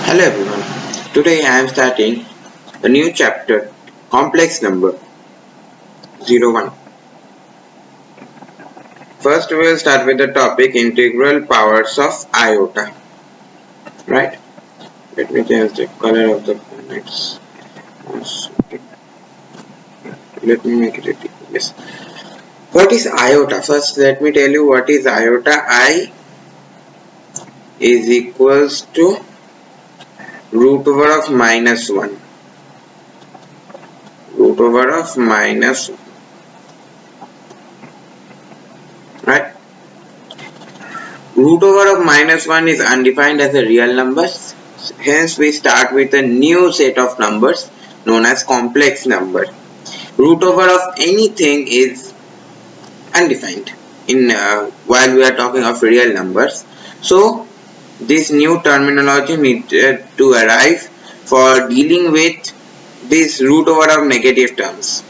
Hello everyone. Today I am starting a new chapter, complex number 01. First we will start with the topic integral powers of iota. Right? Let me change the color of the planets. Let me make it yes. What is iota? First let me tell you what is iota. I is equals to root over of minus 1. Root over of minus 1. Right? Root over of minus 1 is undefined as a real number. Hence we start with a new set of numbers known as complex number. Root over of anything is undefined in while we are talking of real numbers. So this new terminology needed to arrive for dealing with this root over of negative terms.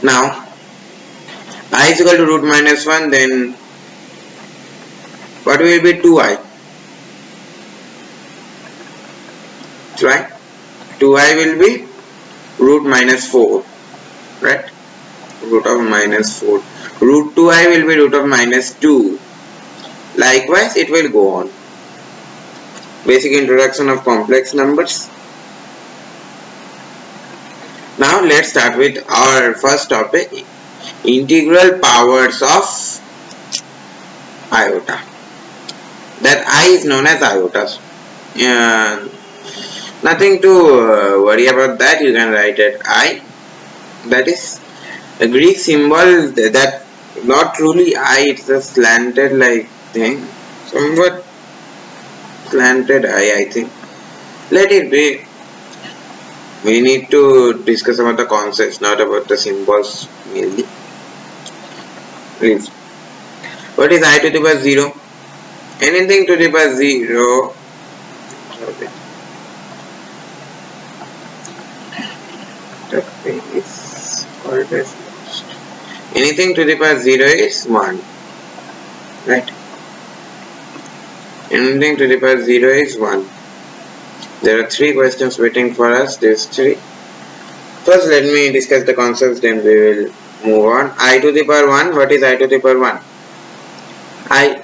Now I is equal to root minus 1, then what will be 2i? Right? 2i will be root minus 4, right? Root of minus 4. Root 2i will be root of minus 2. Likewise, it will go on. Basic introduction of complex numbers. Now let's start with our first topic, integral powers of iota. That I is known as iotas. Nothing to worry about that. You can write it I. That is a Greek symbol that not truly I, it's a slanted like thing, somewhat slanted I think. Let it be. We need to discuss about the concepts, not about the symbols merely. Please. What is I to the power 0? Anything to the power 0. That is always lost. Anything to the power 0 is 1. Right? Anything to the power 0 is 1. There are 3 questions waiting for us. There's 3. First, let me discuss the concepts, then we will move on. I to the power 1. What is I to the power 1? I,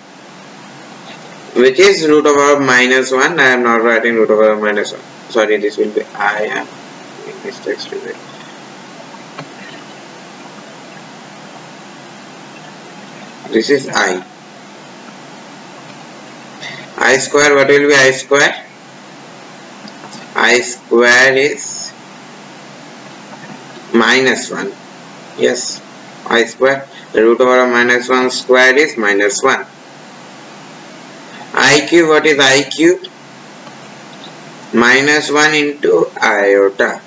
which is root over minus 1. I am not writing root over minus 1. Sorry, this will be I am making mistakes with it. This is I. I square, what will be I square? I square is minus 1. Yes, I square. The root over minus 1 square is minus 1. I cube, what is I cube? Minus 1 into iota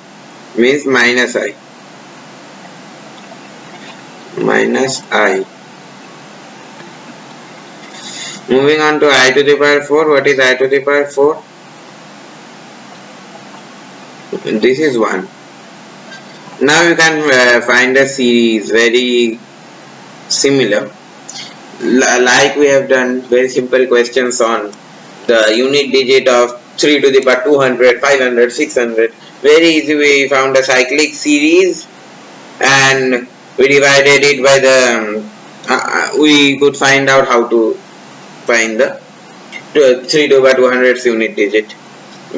means minus I. Minus I. Moving on to I to the power 4. What is I to the power 4? This is 1. Now you can find a series very similar. Like we have done very simple questions on the unit digit of 3 to the power 200, 500, 600. Very easy, we found a cyclic series and we divided it by the, we could find out how to find the 3 to the power 200 unit digit.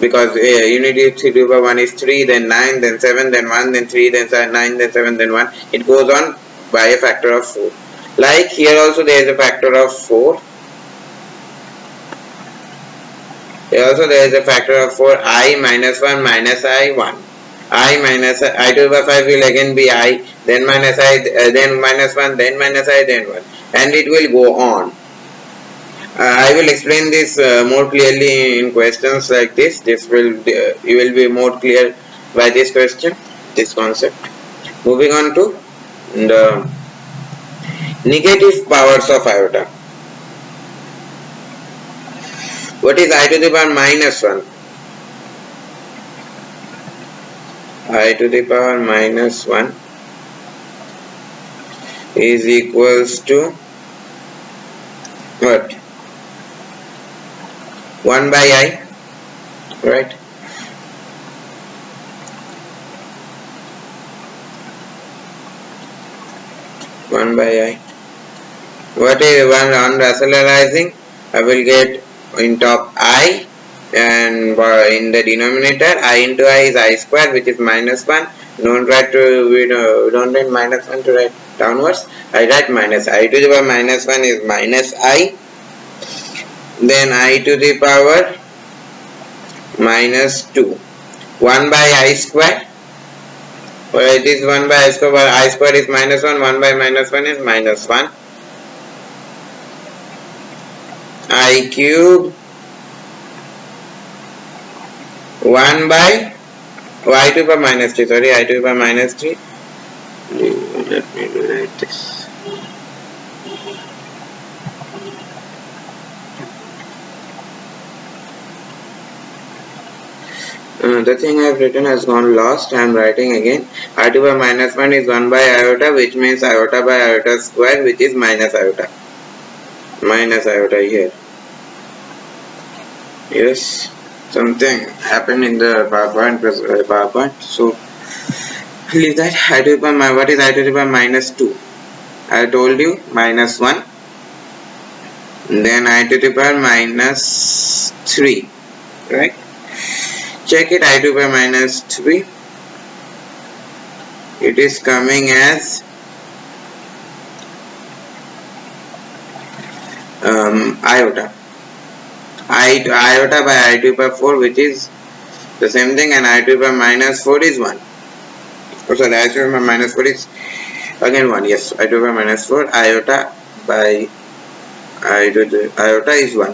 Because unit digit 3 to the power 1 is 3, then 9, then 7, then 1, then 3, then 9, then 7, then 1. It goes on by a factor of 4. Like here also there is a factor of 4. Here also there is a factor of 4. I minus 1 minus I 1. I minus I to the power 5 will again be I, then minus I, then minus 1, then minus I, then 1. And it will go on. I will explain this more clearly in questions like this. This will you will be more clear by this question, this concept. Moving on to the negative powers of iota. What is I to the power minus 1? I to the power minus 1 is equals to what? 1 by I, right? One by I. What is one on rationalizing? I will get in top I, and in the denominator I into I is I square, which is minus 1. We don't write minus 1 to write downwards. I write minus I to the power minus 1 is minus I, then I to the power minus 2. 1 by I square. Well, it is 1 by I square, but I square is minus 1. 1 by minus 1 is minus 1. I cube 1 by y to the power minus 3. Sorry, I to the power minus 3. Let me do like this. The thing I have written has gone lost. I am writing again. I to the power minus 1 is 1 by iota, which means iota by iota square, which is minus iota. Minus iota here. Yes, something happened in the PowerPoint. So leave that. I to the power, what is I to the power minus 2? I told you minus 1. Then I to the power minus 3. Right? Check it. I to the power minus 3. It is coming as iota. Iota by I to the power 4, which is the same thing, and I to the power minus 4 is 1. Oh, sorry, I to the power minus 4 is again 1. Yes, I to the power minus 4. Iota by I to the iota is 1.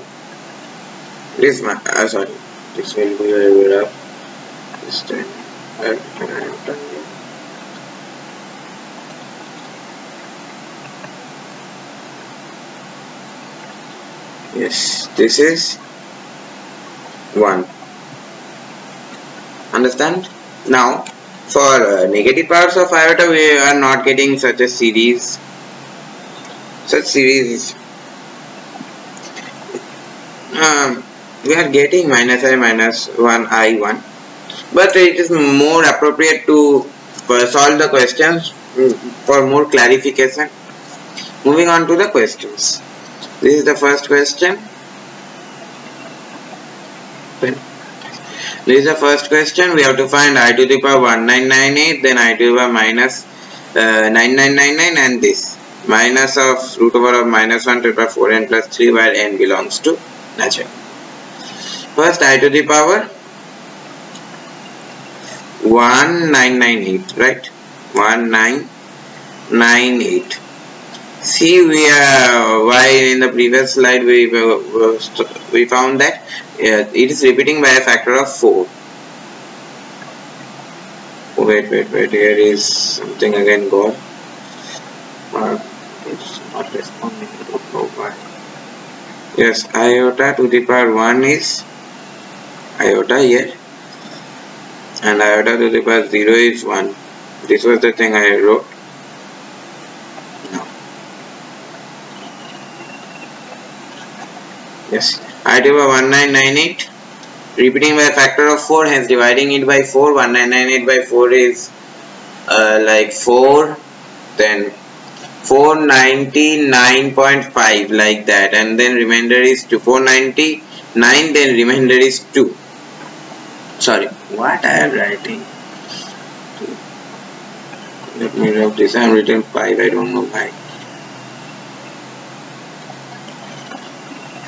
This sorry, this will be up this time. Iota. Yes, this is 1. Understand? Now, for negative powers of iota, we are not getting such a series. Such series. We are getting minus I minus 1 I1, but it is more appropriate to solve the questions for more clarification. Moving on to the questions. This is the first question. This is the first question. We have to find I to the power 1998, then I to the power minus 9999, and this minus of root over of minus 1 to the power 4n plus 3, where n belongs to natural. First I to the power 1998, right? 1998. See, why in the previous slide we found that it is repeating by a factor of 4. Wait, here is something again gone. It's not responding. I don't know why. Yes, iota to the power 1 is iota here, and iota to the power 0 is 1. This was the thing I wrote. Yes, I to the power 1998, repeating by a factor of 4, hence dividing it by 4. 1998 by 4 is like 4, then 499.5, like that, and then remainder is 2. 499, then remainder is 2. Sorry, what I am writing? Let me write this. I am written 5. I don't know why.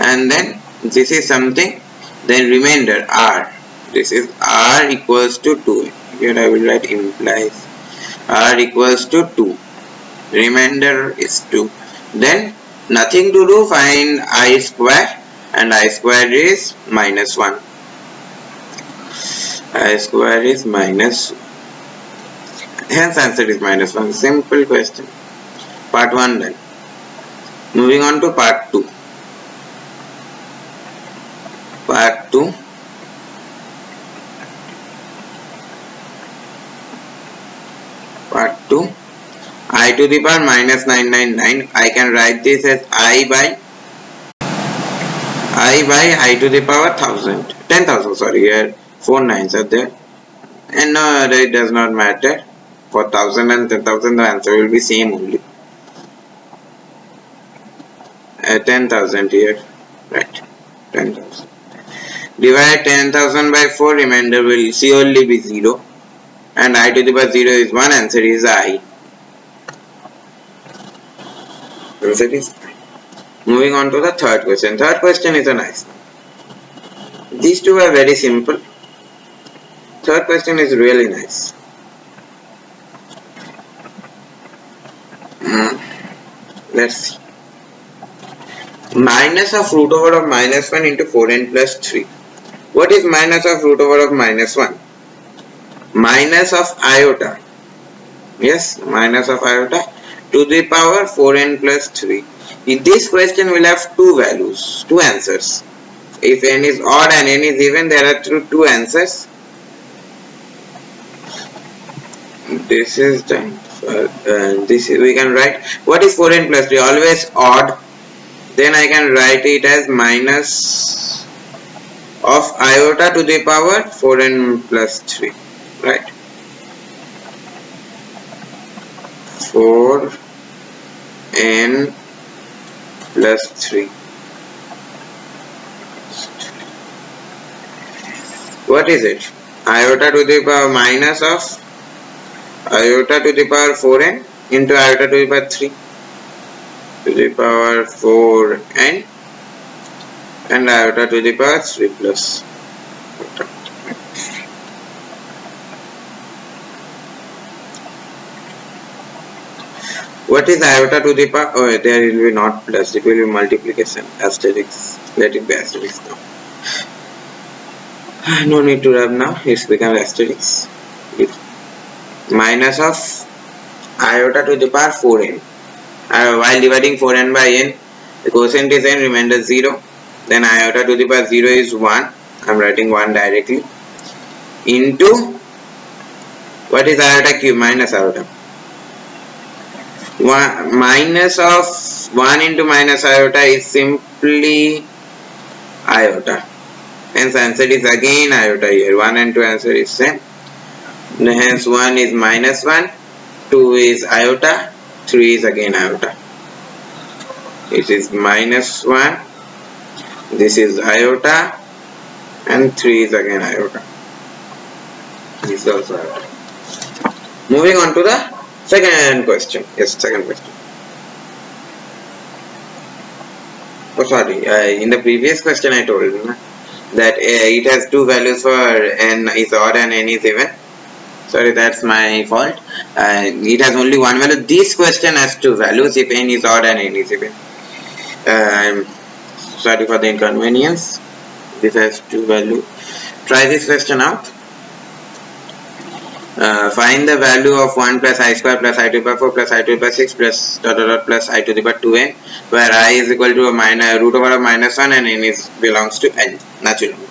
And then this is something, then remainder r, this is r equals to 2. Here I will write implies r equals to 2, remainder is 2. Then nothing to do, find I square, and I square is minus 1. I square is minus, hence answer is minus 1. Simple question. Part 1 done. Moving on to part 2. Part 2. Part 2. I to the power minus 999. I can write this as I I by I to the power 10,000, sorry, here 4 nines are there, and no, it does not matter. For 1000 and 10,000 the answer will be same only. 10,000 here, right? 10,000. Divide 10,000 by 4, remainder will surely be 0, and I to the power 0 is 1, answer is I. Answer is I. Moving on to the third question. Third question is a nice one. These two are very simple. Third question is really nice. Let's see. Minus of root over of minus 1 into 4n plus 3. What is minus of root over of minus 1? Minus of iota. Yes, minus of iota to the power 4n plus 3. In this question will have two values, two answers. If n is odd and n is even, there are two answers. This is done. This we can write. What is 4n plus 3? Always odd. Then I can write it as minus of iota to the power 4n plus 3. Right? 4n plus 3. What is it? Iota to the power minus of iota to the power 4n into iota to the power 3 to the power 4n and iota to the power 3 plus. What is iota to the power? Oh, there will be not plus, it will be multiplication. Asterisk. Let it be asterisk now. No need to rub now, it's become asterisk. Minus of iota to the power 4n. While dividing 4n by n, the quotient is n, remainder 0. Then iota to the power 0 is 1. I am writing 1 directly. Into, what is iota cube? Minus iota. Minus of 1 into minus iota is simply iota. Hence answer is again iota here. 1 and 2 answer is same. Hence 1 is minus 1, 2 is iota, 3 is again iota. It is minus 1, this is iota, and 3 is again iota. This is also iota. Moving on to the second question. Yes, second question. Oh, sorry. In the previous question I told you that it has two values for n is odd and n is even. Sorry, that's my fault. It has only one value. This question has two values if n is odd and n is even. Sorry for the inconvenience. This has two values. Try this question out. Find the value of 1 plus I square plus I to the power 4 plus I to the power 6 plus dot dot dot plus I to the power 2n, where I is equal to a root over of minus 1 and n is belongs to n, natural number.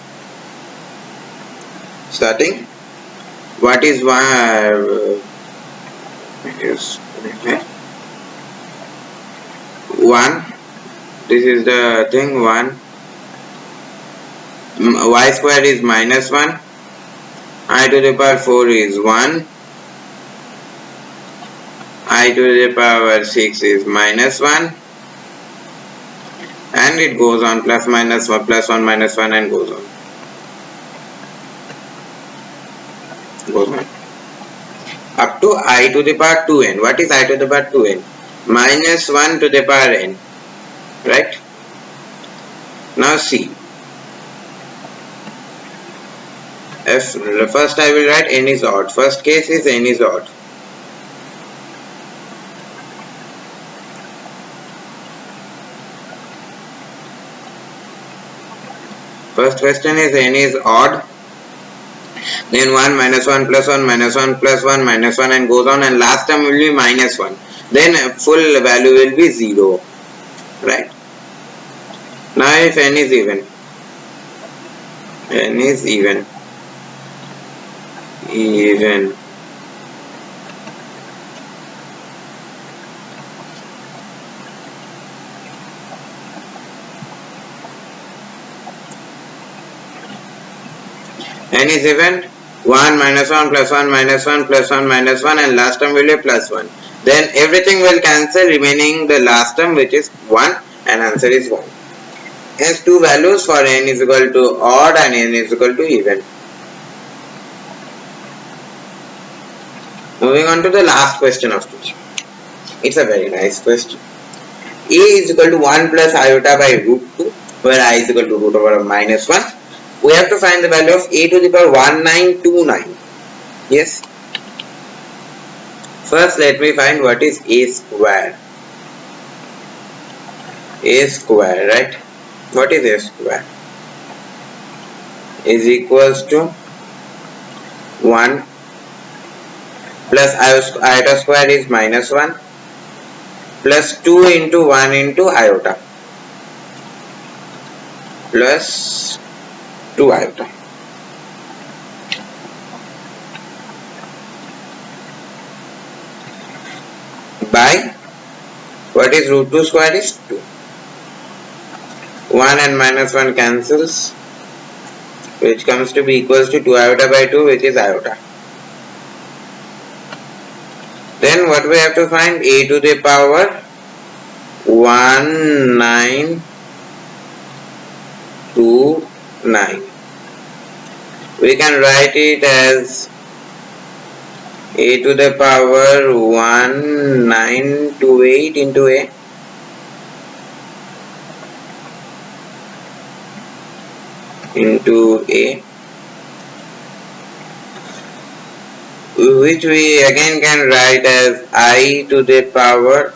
Starting, what is 1? This is the thing, 1. Y square is minus 1. I to the power 4 is 1. I to the power 6 is minus 1. And it goes on plus minus 1, plus 1 minus 1 and goes on. Up to I to the power 2n. What is I to the power 2n? Minus 1 to the power n. Right? Now see. First I will write n is odd. First case is n is odd. First question is n is odd. Then 1 minus 1 plus 1 minus 1 plus 1 minus 1 and goes on, and last term will be minus 1. Then full value will be 0. Right? Now if n is even. N is even. n is even 1 minus 1 plus 1 minus 1 plus 1 minus 1 and last term will be plus 1. Then everything will cancel, remaining the last term which is 1 and answer is 1. Hence two values for n is equal to odd and n is equal to even. Moving on to the last question of today. It's a very nice question. A is equal to 1 plus iota by root 2 where I is equal to root over minus 1. We have to find the value of a to the power 1929. Yes. First let me find what is a square. A square, right? What is a square? Is equals to 1 plus iota square is minus 1 plus 2 into 1 into iota plus 2 iota. By what is root 2 square is 2. 1 and minus 1 cancels, which comes to be equals to 2 iota by 2, which is iota. Then what we have to find? A to the power 1929. We can write it as a to the power 1928 into a which we again can write as I to the power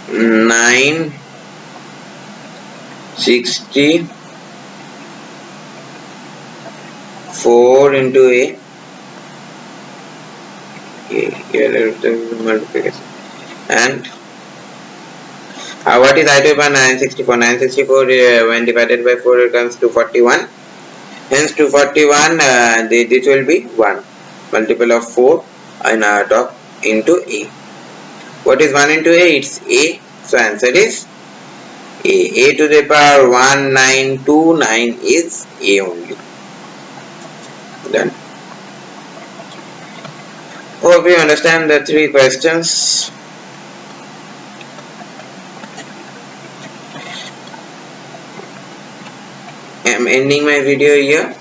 964 into a multiplication. And what is I to the power 964? 964 when divided by 4 it comes to 41. Hence 241 this will be 1 multiple of 4 and top into a. What is 1 into a? It's a. So answer is a to the power 1929 is a only. Done. Hope you understand the 3 questions. I am ending my video here.